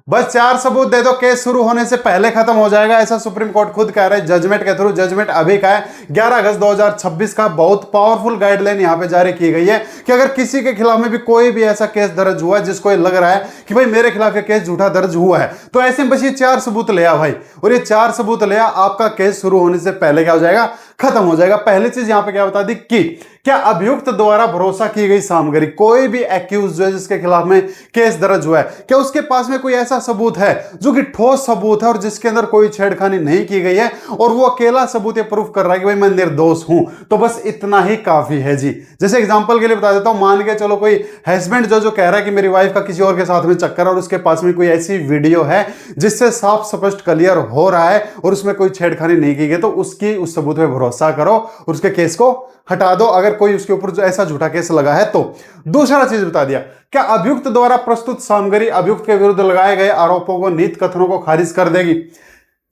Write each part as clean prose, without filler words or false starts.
बस 4 सबूत दे दो, केस शुरू होने से पहले खत्म हो जाएगा, ऐसा सुप्रीम कोर्ट खुद कह रहा है जजमेंट के थ्रू। जजमेंट अभी का है 11 अगस्त 2026 का। बहुत पावरफुल गाइडलाइन यहां पे जारी की गई है कि अगर किसी के खिलाफ में भी कोई भी ऐसा केस दर्ज हुआ है जिसको ये लग रहा है कि भाई मेरे खिलाफ ये केस झूठा दर्ज हुआ है, तो ऐसे में बस ये 4 सबूत ले आ भाई, और ये 4 सबूत ले आ, आपका केस शुरू होने से पहले क्या हो जाएगा, खत्म हो जाएगा। पहली चीज यहां पे क्या बता दी कि क्या अभियुक्त द्वारा भरोसा की गई सामग्री, कोई भी एक्यूज जो है जिसके खिलाफ में केस दर्ज हुआ है, क्या उसके पास में कोई ऐसा सबूत है जो कि ठोस सबूत है और जिसके अंदर कोई छेड़खानी नहीं की गई है, और वो अकेला सबूत ये प्रूफ कर रहा है कि भाई मैं निर्दोष हूं, तो बस इतना ही काफी है जी। जैसे एग्जांपल के लिए बता देता हूं, मान के चलो कोई हस्बैंड जो कह रहा है कि मेरी वाइफ का किसी और के साथ में चक्कर है, और उसके पास में कोई ऐसी वीडियो है जिससे साफ स्पष्ट क्लियर हो रहा है और उसमें कोई छेड़खानी नहीं की गई, तो उसकी उस सबूत पे भरोसा करो और उसके केस को हटा दो, अगर कोई उसके ऊपर जो ऐसा झूठा केस लगा है तो। दूसरा चीज बता दिया, क्या अभियुक्त द्वारा प्रस्तुत सामग्री अभियुक्त के विरुद्ध लगाए गए आरोपों को, नीत कथनों को खारिज कर देगी,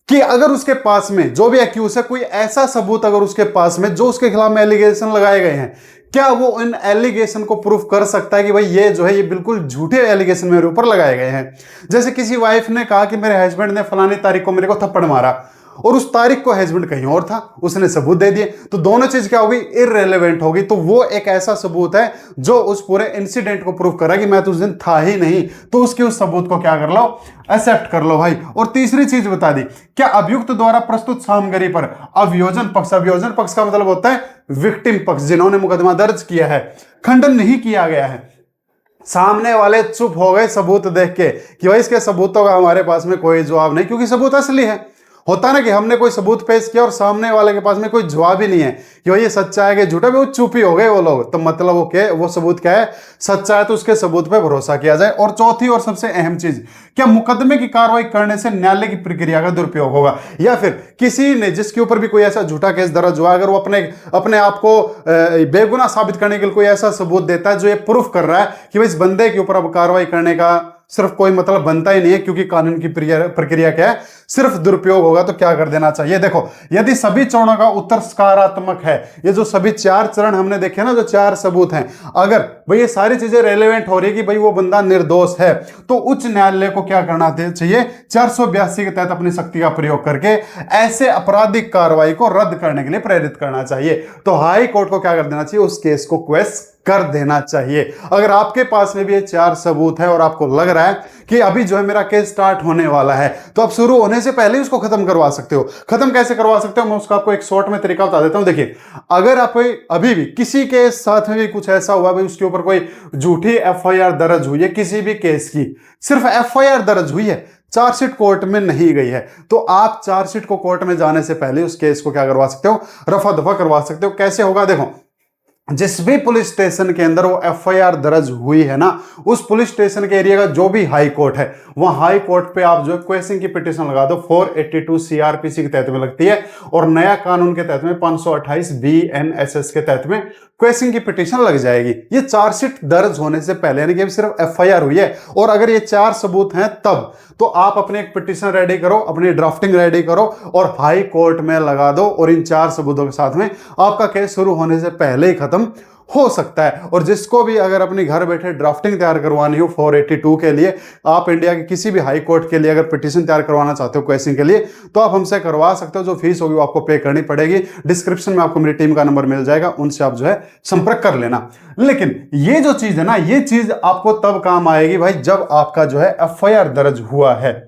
कि अगर उसके पास में जो भी एक्यूज है कोई ऐसा सबूत अगर उसके पास में जो उसके खिलाफ में एलिगेशन लगाए गए हैं, क्या वो इन एलिगेशन को प्रूफ कर सकता है कि भाई ये जो है ये बिल्कुल झूठे एलिगेशन मेरे ऊपर लगाए गए हैं। जैसे किसी वाइफ ने कहा कि मेरे हस्बैंड ने फलानी तारीख को मेरे को थप्पड़ मारा, और उस तारीख को हस्बैंड कहीं और था, उसने सबूत दे दिए, तो दोनों चीज क्या होगी, इररेलेवेंट होगी। तो वो एक ऐसा सबूत है जो उस पूरे इंसिडेंट को प्रूफ कर रहा है कि मैं तो उस दिन था ही नहीं, तो उसके उस सबूत को क्या कर लो, एक्सेप्ट कर लो भाई। और तीसरी चीज बता दी, क्या अभियुक्त द्वारा प्रस्तुत सामग्री पर अभियोजन पक्ष, अभियोजन पक्ष का मतलब होता है विक्टिम पक्ष, जिन्होंने मुकदमा दर्ज किया है, खंडन नहीं किया गया है। सामने वाले चुप हो गए सबूत देख के कि भाई इसके सबूतों का हमारे पास में कोई जवाब नहीं, क्योंकि सबूत असली है। होता ना कि हमने कोई सबूत पेश किया और सामने वाले के पास में कोई जवाब ही नहीं है कि भाई ये सच्चा है कि झूठा, भी वो चुप ही हो गए वो लोग, तो मतलब वो सबूत क्या है, सच्चा है, तो उसके सबूत पे भरोसा किया जाए। और चौथी और सबसे अहम चीज, क्या मुकदमे की कार्रवाई करने से न्यायालय की प्रक्रिया का दुरुपयोग होगा, या फिर किसी ने जिसके ऊपर भी कोई ऐसा झूठा केस दर्ज हुआ, अगर वो अपने आप को बेगुनाह साबित करने के लिए कोई ऐसा सबूत देता है जो ये प्रूफ कर रहा है कि भाई इस बंदे के ऊपर अब कार्रवाई करने का सिर्फ कोई मतलब बनता ही नहीं है, क्योंकि कानून की प्रक्रिया क्या है, सिर्फ दुरुपयोग होगा, तो क्या कर देना चाहिए। देखो, यदि सभी चरणों का उत्तर सकारात्मक है, ये जो सभी 4 चरण हमने देखे ना, जो 4 सबूत हैं, अगर भाई ये सारी चीजें रेलेवेंट हो रही है कि भाई वो बंदा निर्दोष है, तो उच्च न्यायालय को क्या करना चाहिए, 482 के तहत अपनी शक्ति का प्रयोग करके ऐसे आपराधिक कार्रवाई को रद्द करने के लिए प्रेरित करना चाहिए। तो हाई कोर्ट को क्या कर देना चाहिए, उस केस को क्वेश कर देना चाहिए। अगर आपके पास में भी ये 4 सबूत है और आपको लग रहा है कि अभी जो है मेरा केस स्टार्ट होने वाला है, तो आप शुरू होने से पहले ही उसको खत्म करवा सकते हो। खत्म कैसे करवा सकते हो, मैं उसका आपको एक शॉर्ट में तरीका बता देता हूं। देखिए, अगर आप अभी भी किसी के साथ में भी कुछ ऐसा हुआ, भाई उसके ऊपर कोई झूठी एफआईआर दर्ज हुई है किसी भी केस की, सिर्फ एफआईआर दर्ज हुई है, चार्जशीट कोर्ट में नहीं गई है, तो आप चार्जशीट को कोर्ट में जाने से पहले उस केस को क्या करवा सकते हो, रफा दफा करवा सकते हो। कैसे होगा, देखो, जिस भी पुलिस स्टेशन के अंदर वो एफआईआर दर्ज हुई है ना, उस पुलिस स्टेशन के एरिया का जो भी हाई कोर्ट है, वहां हाई कोर्ट पे आप जो है क्वेश्चन की पिटीशन लगा दो। 482 सीआरपीसी के तहत में लगती है, और नया कानून के तहत में 528 बीएनएसएस के तहत में क्वेश्चन की पिटीशन लग जाएगी। ये चार्जशीट दर्ज होने से पहले, यानी कि अभी सिर्फ एफआईआर हुई है, और अगर ये 4 सबूत हैं तब तो आप अपने एक पिटीशन रेडी करो, अपनी ड्राफ्टिंग रेडी करो और हाई कोर्ट में लगा दो, और इन 4 सबूतों के साथ में आपका केस शुरू होने से पहले ही खत्म हो सकता है। और जिसको भी अगर अपनी घर बैठे ड्राफ्टिंग तैयार करवानी हो 482 के लिए, आप इंडिया के किसी भी हाई कोर्ट के लिए अगर पिटीशन तैयार करवाना चाहते हो क्वेश्चन के लिए, तो आप हमसे करवा सकते हो। जो फीस होगी वो आपको पे करनी पड़ेगी। डिस्क्रिप्शन में आपको मेरी टीम का नंबर मिल जाएगा, उनसे आप जो है संपर्क कर लेना। लेकिन ये जो चीज है ना, ये चीज आपको तब काम आएगी भाई जब आपका जो है एफआईआर दर्ज हुआ है,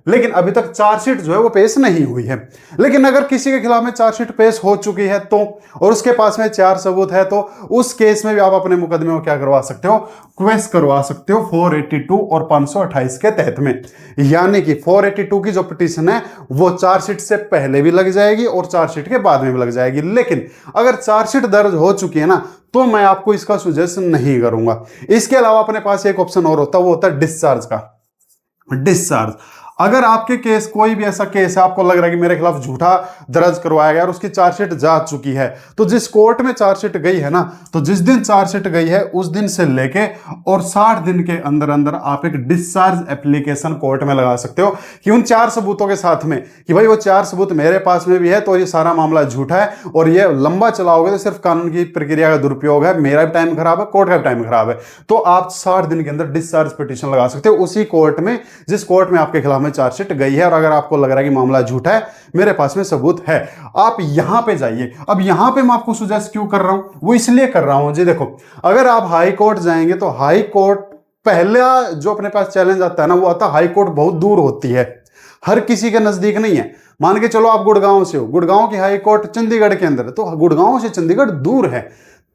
लेकिन अभी तक चार्जशीट जो है वो पेश नहीं हुई है। लेकिन अगर किसी के खिलाफ में चार्जशीट पेश हो चुकी है तो, और उसके पास में 4 सबूत है, तो उस केस में भी आप अपने मुकदमे में क्या करवा सकते हो, क्वेश करवा सकते हो 482 और 528 के तहत में। यानी कि 482 की जो पिटीशन है वो चार्जशीट से पहले भी लग जाएगी और चार्जशीट के बाद में भी लग जाएगी। लेकिन अगर चार्जशीट दर्ज हो चुकी है ना, तो मैं आपको इसका सुजेशन नहीं करूंगा। इसके अलावा अपने पास एक ऑप्शन और होता है, वो होता है डिस्चार्ज का। डिस्चार्ज, अगर आपके केस कोई भी ऐसा केस है, आपको लग रहा है कि मेरे खिलाफ झूठा दर्ज करवाया गया और उसकी चार्जशीट जा चुकी है, तो जिस कोर्ट में चार्जशीट गई है ना, तो जिस दिन चार्जशीट गई है उस दिन से लेके और 60 दिन के अंदर अंदर आप एक डिस्चार्ज एप्लीकेशन कोर्ट में लगा सकते हो कि उन 4 सबूतों के साथ में कि भाई वो 4 सबूत मेरे पास में भी है, तो ये सारा मामला झूठा है और ये लंबा चलाओगे तो सिर्फ कानून की प्रक्रिया का दुरुपयोग है, मेरा भी टाइम खराब है, कोर्ट का भी टाइम खराब है। तो आप 60 दिन के अंदर डिस्चार्ज पिटीशन लगा सकते हो उसी कोर्ट में जिस कोर्ट में आपके खिलाफ में चार्जशीट गई है। और अगर आपको लग रहा है कि मामला झूठा है, मेरे पास में सबूत है, आप यहां पे जाइए। अब यहां पे मैं आपको सुजेस्ट क्यों कर रहा हूं, वो इसलिए कर रहा हूं जी, देखो अगर आप हाई कोर्ट जाएंगे तो हाई कोर्ट पहला जो अपने पास चैलेंज आता है ना, वो आता है हाई कोर्ट बहुत दूर होती है, हर किसी के नजदीक नहीं है। मान के चलो आप गुड़गांव से हो, गुड़गांव की हाई कोर्ट चंडीगढ़ के अंदर है, तो गुड़गांव से चंडीगढ़ दूर है,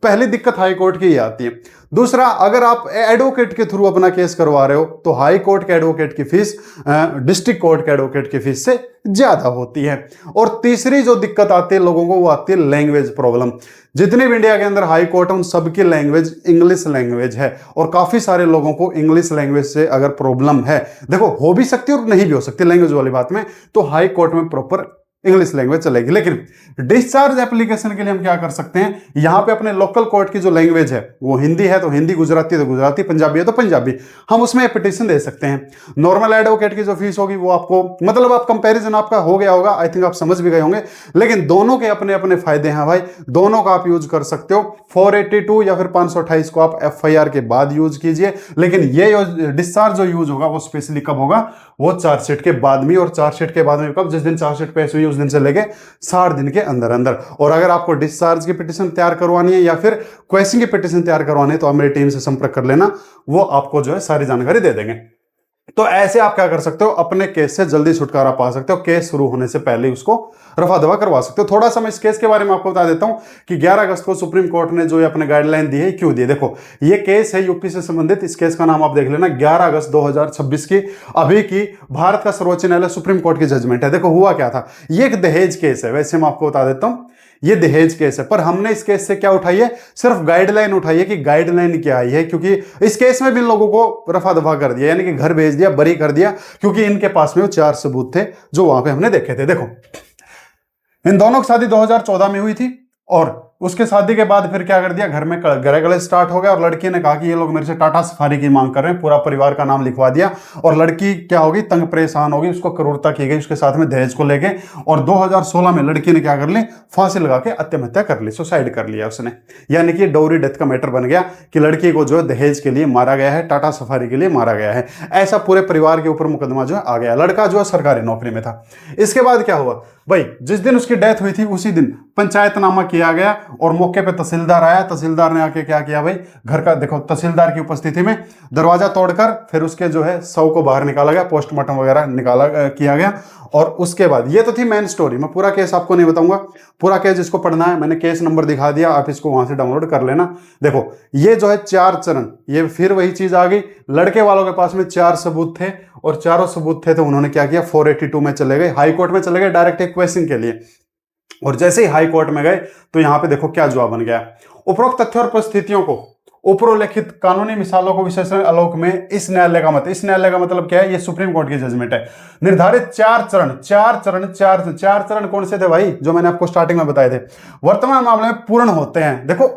पहली दिक्कत हाई कोर्ट की ही आती है। दूसरा, अगर आप एडवोकेट के थ्रू अपना केस करवा रहे हो तो हाई कोर्ट के एडवोकेट की फीस डिस्ट्रिक्ट कोर्ट के एडवोकेट की फीस से ज्यादा होती है। और तीसरी जो दिक्कत आती है लोगों को, वो आती है लैंग्वेज प्रॉब्लम। जितने भी इंडिया के अंदर हाई कोर्ट है उन सबकी लैंग्वेज इंग्लिश लैंग्वेज है, और काफी सारे लोगों को इंग्लिश लैंग्वेज से अगर प्रॉब्लम है, देखो हो भी सकती है और नहीं भी हो सकती लैंग्वेज वाली बात में, तो हाई कोर्ट में प्रॉपर इंग्लिश लैंग्वेज चलेगी। लेकिन डिस्चार्ज एप्लीकेशन के लिए हम क्या कर सकते हैं, यहां पे अपने लोकल कोर्ट की जो लैंग्वेज है वो हिंदी है तो हिंदी, गुजराती है तो गुजराती, पंजाबी है तो पंजाबी, हम उसमें पिटीशन दे सकते हैं। नॉर्मल एडवोकेट की जो फीस होगी वो आपको, मतलब आप कंपैरिजन आपका हो गया होगा, आई थिंक आप समझ भी गए होंगे। लेकिन दोनों के अपने अपने फायदे हैं भाई, दोनों का आप यूज कर सकते हो। 482 या फिर 528 को आप FIR के बाद यूज कीजिए, लेकिन ये डिस्चार्ज जो यूज होगा वो स्पेशली कब होगा, वो चार्जशीट के बाद में। और चार्जशीट के बाद में कब, जिस दिन चार्जशीट पेश हुई उस दिन से लेके 60 दिन के अंदर अंदर। और अगर आपको डिस्चार्ज की पिटीशन तैयार करवानी है या फिर क्वेश्चन की पिटीशन तैयार करवानी है तो आप मेरी टीम से संपर्क कर लेना, वो आपको जो है सारी जानकारी दे देंगे। तो ऐसे आप क्या कर सकते हो, अपने केस से जल्दी छुटकारा पा सकते हो, केस शुरू होने से पहले उसको रफा दफा करवा सकते हो। थोड़ा सा मैं इस केस के बारे में आपको बता देता हूं कि 11 अगस्त को सुप्रीम कोर्ट ने जो अपने गाइडलाइन दी है, क्यों दी। देखो ये केस है यूपी से संबंधित, इस केस का नाम आप देख लेना, 11 अगस्त 2026 की अभी की भारत का सर्वोच्च न्यायालय सुप्रीम कोर्ट की जजमेंट है। देखो हुआ क्या था, ये एक दहेज केस है, वैसे मैं आपको बता देता हूं ये दहेज केस है, पर हमने इस केस से क्या उठाई है, सिर्फ गाइडलाइन उठाई है कि गाइडलाइन क्या आई है, क्योंकि इस केस में भी लोगों को रफा दफा कर दिया, यानी कि घर भेज दिया, बरी कर दिया, क्योंकि इनके पास में वो 4 सबूत थे जो वहां पे हमने देखे थे। देखो इन दोनों की शादी 2014 में हुई थी, और उसके शादी के बाद फिर क्या कर दिया, घर में गले गले स्टार्ट हो गया, और लड़की ने कहा कि ये लोग मेरे से टाटा सफारी की मांग कर रहे हैं, पूरा परिवार का नाम लिखवा दिया, और लड़की क्या होगी, तंग परेशान होगी, उसको क्रूरता की गई उसके साथ में दहेज को लेके, और 2016 में लड़की ने क्या कर ली, फांसी लगा के आत्महत्या कर ली, सुसाइड कर लिया उसने। यानी कि डोरी डेथ का मैटर बन गया कि लड़की को जो है दहेज के लिए मारा गया है, टाटा सफारी के लिए मारा गया है, ऐसा पूरे परिवार के ऊपर मुकदमा जो है आ गया। लड़का जो है सरकारी नौकरी में था। इसके बाद क्या हुआ भाई, जिस दिन उसकी डेथ हुई थी उसी दिन पंचायतनामा किया गया, और मौके पे तहसीलदार आया, तहसीलदार ने आके क्या किया भाई, घर का, देखो तहसीलदार की उपस्थिति में दरवाजा तोड़कर फिर उसके जो है शव को बाहर निकाला गया, पोस्टमार्टम वगैरह निकाला किया गया। और उसके बाद ये तो थी मेन स्टोरी, मैं पूरा केस आपको नहीं बताऊंगा, पूरा केस जिसको पढ़ना है मैंने केस नंबर दिखा दिया, आप इसको वहां से डाउनलोड कर लेना। देखो ये जो है 4 चरण, ये फिर वही चीज आ गई, लड़के वालों के पास में 4 सबूत थे, और चारों सबूत थे तो उन्होंने क्या किया, 482 में चले गए, हाई कोर्ट में चले गए डायरेक्ट एक क्वेश्चन के लिए। और जैसे ही हाई कोर्ट में गए तो यहां पे देखो क्या जवाब बन गया, उपरोक्त तथ्यों और परिस्थितियों को उपरोल्लिखित कानूनी मिसालों को विशेषण आलोक में इस न्यायालय का मत, इस न्यायालय का मतलब क्या है, ये सुप्रीम कोर्ट की जजमेंट है, निर्धारित 4 चरण कौन से थे भाई, जो मैंने आपको स्टार्टिंग में बताए थे, वर्तमान मामले में पूर्ण होते हैं। देखो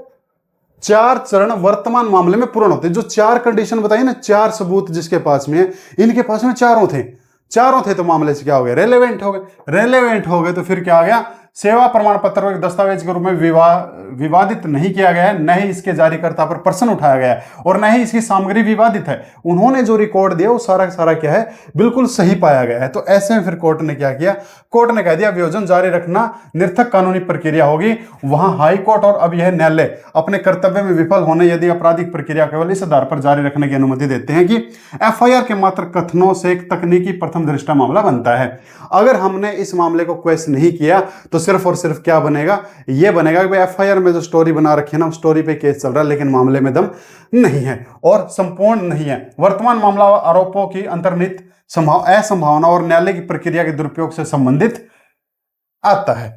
4 चरण वर्तमान मामले में पूर्ण होते हैं, जो 4 कंडीशन बताई ना, 4 सबूत जिसके पास में है, इनके पास में चारों थे तो मामले से क्या हो गया, रेलेवेंट हो गए। तो फिर क्या आ गया, सेवा प्रमाण पत्र को एक दस्तावेज के रूप में विवादित नहीं किया गया है, न ही इसके जारीकर्ता पर प्रश्न उठाया गया है, और न ही इसकी सामग्री विवादित है। उन्होंने जो रिकॉर्ड दिया वो सारा सारा क्या है, बिल्कुल सही पाया गया है। तो ऐसे में फिर कोर्ट ने क्या किया, कोर्ट ने कह दिया वियोजन जारी रखना निरर्थक कानूनी प्रक्रिया होगी। वहां हाई कोर्ट और अब यह न्यायालय अपने कर्तव्य में विफल होने यदि आपराधिक प्रक्रिया केवल इस आधार पर जारी रखने की अनुमति देते हैं कि FIR के मात्र कथनों से एक तकनीकी प्रथम दृष्टा मामला बनता है। अगर हमने इस मामले को क्वेश्चन नहीं किया तो सिर्फ और सिर्फ क्या बनेगा, ये बनेगा कि FIR में जो स्टोरी बना रखी है ना, उस स्टोरी पे केस चल रहा है, लेकिन मामले में दम नहीं है और संपूर्ण नहीं है। वर्तमान मामला आरोपों की अंतर्निहित असंभावना और न्यायालय की प्रक्रिया के दुरुपयोग से संबंधित आता है।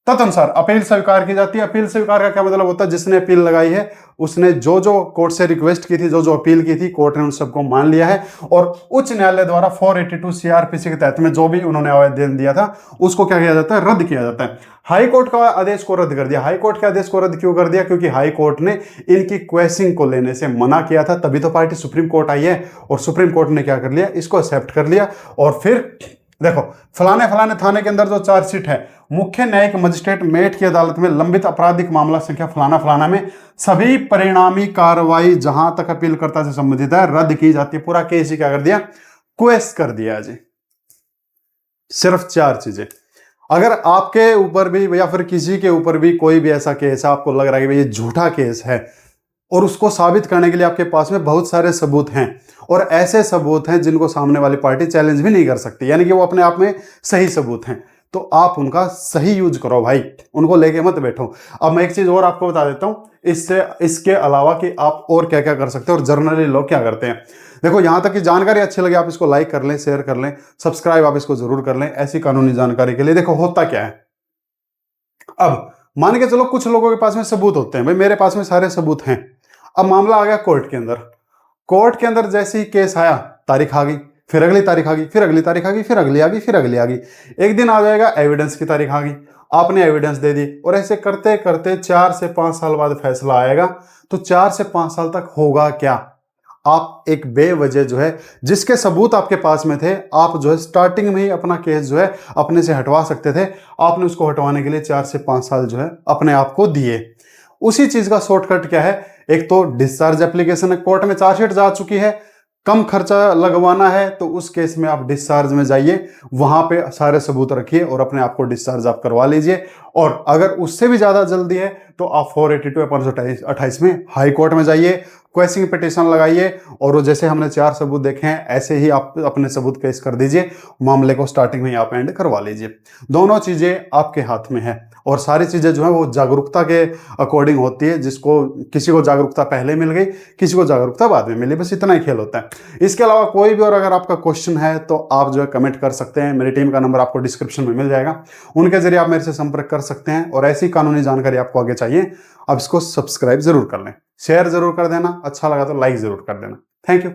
तदनुसार अपील स्वीकार की जाती है। अपील स्वीकार का क्या मतलब होता है? जिसने अपील लगाई है उसने जो जो कोर्ट से रिक्वेस्ट की थी, जो जो अपील की थी, कोर्ट ने उन सबको मान लिया है और उच्च न्यायालय द्वारा 482 सीआरपीसी के तहत में जो भी उन्होंने आवेदन दिया था उसको क्या किया जाता है? रद्द किया जाता है। हाई कोर्ट का आदेश को रद्द कर दिया। हाई कोर्ट के आदेश को रद्द क्यों कर दिया? क्योंकि हाई कोर्ट ने इनकी क्वेसिंग को लेने से मना किया था, तभी तो पार्टी सुप्रीम कोर्ट आई है और सुप्रीम कोर्ट ने क्या कर लिया? इसको एक्सेप्ट कर लिया। और फिर देखो, फलाने फलाने थाने के अंदर जो चार्जशीट है, मुख्य न्यायिक मजिस्ट्रेट मेरठ की अदालत में लंबित आपराधिक मामला संख्या फलाना फलाना में सभी परिणामी कार्रवाई जहां तक अपीलकर्ता से संबंधित है रद्द की जाती है। पूरा केस ही क्या कर दिया? क्वेश कर दिया जी। सिर्फ 4 चीजें। अगर आपके ऊपर भी या फिर किसी के ऊपर भी कोई भी ऐसा केस है, आपको लग रहा है कि ये झूठा केस है और उसको साबित करने के लिए आपके पास में बहुत सारे सबूत हैं और ऐसे सबूत हैं जिनको सामने वाली पार्टी चैलेंज भी नहीं कर सकती, यानी कि वो अपने आप में सही सबूत हैं, तो आप उनका सही यूज करो भाई, उनको लेके मत बैठो। अब मैं एक चीज और आपको बता देता हूं इसके अलावा कि आप और क्या क्या कर सकते हैं और जर्नली लोग क्या करते हैं। देखो, यहां तक की जानकारी अच्छी लगी आप इसको लाइक कर लें, शेयर कर लें, सब्सक्राइब आप इसको जरूर कर लें ऐसी कानूनी जानकारी के लिए। देखो होता क्या है, अब मान के चलो कुछ लोगों के पास में सबूत होते हैं, भाई मेरे पास में सारे सबूत हैं। अब मामला आ गया कोर्ट के अंदर। कोर्ट के अंदर जैसे ही केस आया, तारीख आ गई, फिर अगली तारीख आ गई, फिर अगली तारीख आ गई, फिर अगली आ गई, फिर अगली आ गई। एक दिन आ जाएगा एविडेंस की तारीख आ गई, आपने एविडेंस दे दी और ऐसे करते करते 4 से 5 साल बाद फैसला आएगा। तो 4 से 5 साल तक होगा क्या? आप एक बेवजह जो है, जिसके सबूत आपके पास में थे, आप जो है स्टार्टिंग में ही अपना केस जो है अपने से हटवा सकते थे, आपने उसको हटवाने के लिए 4 से 5 साल जो है अपने आप को दिए। उसी चीज का शॉर्टकट क्या है? एक तो डिस्चार्ज एप्लीकेशन है, कोर्ट में चार्जशीट जा चुकी है, कम खर्चा लगवाना है तो उस केस में आप डिस्चार्ज में जाइए, वहां पे सारे सबूत रखिए और अपने आप को डिस्चार्ज आप करवा लीजिए। और अगर उससे भी ज्यादा जल्दी है तो आप 482 या 528 में हाई कोर्ट में जाइए, क्वेसिंग पिटीशन लगाइए और वो जैसे हमने 4 सबूत देखे हैं ऐसे ही आप अपने सबूत पेश कर दीजिए, मामले को स्टार्टिंग में ही आप एंड करवा लीजिए। दोनों चीजें आपके हाथ में है और सारी चीजें जो है वो जागरूकता के अकॉर्डिंग होती है, जिसको किसी को जागरूकता पहले मिल गई, किसी को जागरूकता बाद में मिली, बस इतना ही खेल होता है। इसके अलावा कोई भी और अगर आपका क्वेश्चन है तो आप जो है कमेंट कर सकते हैं, मेरी टीम का नंबर आपको डिस्क्रिप्शन में मिल जाएगा, उनके जरिए आप मेरे से संपर्क कर सकते हैं। और ऐसी कानूनी जानकारी आपको आगे चाहिए, आप इसको सब्सक्राइब जरूर कर लें, शेयर जरूर कर देना, अच्छा लगा तो लाइक जरूर कर देना। Thank you.